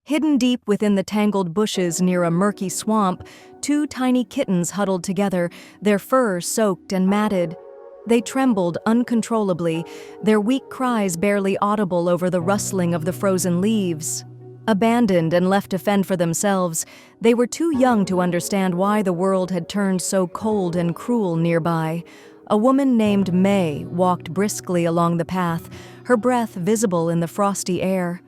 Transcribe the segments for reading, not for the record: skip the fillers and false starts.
Hidden deep within the tangled bushes near a murky swamp, two tiny kittens huddled together, their fur soaked and matted. They trembled uncontrollably, their weak cries barely audible over the rustling of the frozen leaves. Abandoned and left to fend for themselves, they were too young to understand why the world had turned so cold and cruel nearby. A woman named May walked briskly along the path, her breath visible in the frosty air.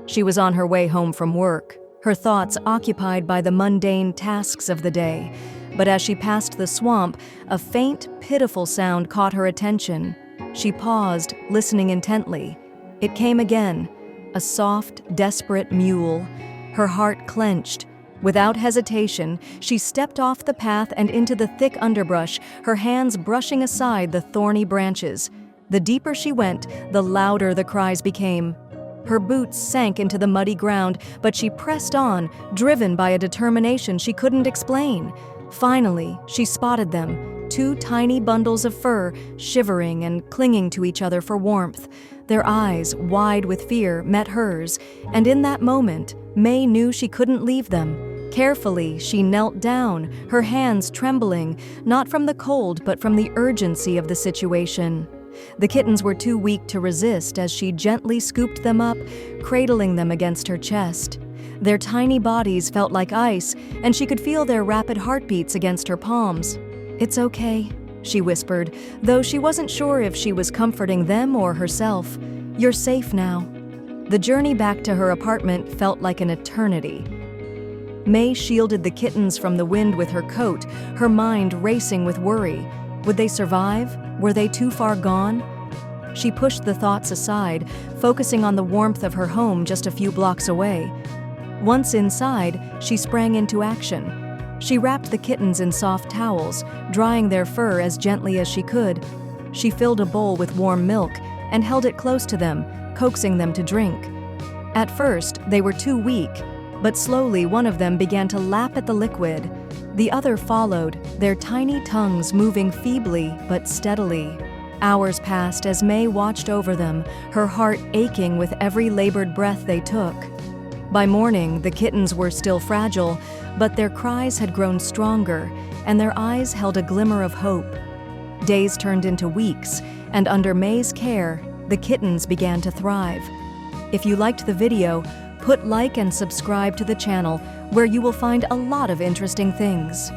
She was on her way home from work, her thoughts occupied by the mundane tasks of the day. But as she passed the swamp, a faint, pitiful sound caught her attention. She paused, listening intently. It came again, a soft, desperate mewl. Her heart clenched. Without hesitation, she stepped off the path and into the thick underbrush, her hands brushing aside the thorny branches. The deeper she went, the louder the cries became. Her boots sank into the muddy ground, but she pressed on, driven by a determination she couldn't explain. Finally, she spotted them, two tiny bundles of fur, shivering and clinging to each other for warmth. Their eyes, wide with fear, met hers, and in that moment, May knew she couldn't leave them. Carefully, she knelt down, her hands trembling, not from the cold but from the urgency of the situation. The kittens were too weak to resist as she gently scooped them up, cradling them against her chest. Their tiny bodies felt like ice, and she could feel their rapid heartbeats against her palms. "It's okay," she whispered, though she wasn't sure if she was comforting them or herself. "You're safe now." The journey back to her apartment felt like an eternity. May shielded the kittens from the wind with her coat, her mind racing with worry. Would they survive? Were they too far gone? She pushed the thoughts aside, focusing on the warmth of her home just a few blocks away. Once inside, she sprang into action. She wrapped the kittens in soft towels, drying their fur as gently as she could. She filled a bowl with warm milk and held it close to them, coaxing them to drink. At first, they were too weak, but slowly one of them began to lap at the liquid. The other followed, their tiny tongues moving feebly but steadily. Hours passed as May watched over them, her heart aching with every labored breath they took. By morning, the kittens were still fragile, but their cries had grown stronger, and their eyes held a glimmer of hope. Days turned into weeks, and under May's care, the kittens began to thrive. If you liked the video, put like and subscribe to the channel, where you will find a lot of interesting things.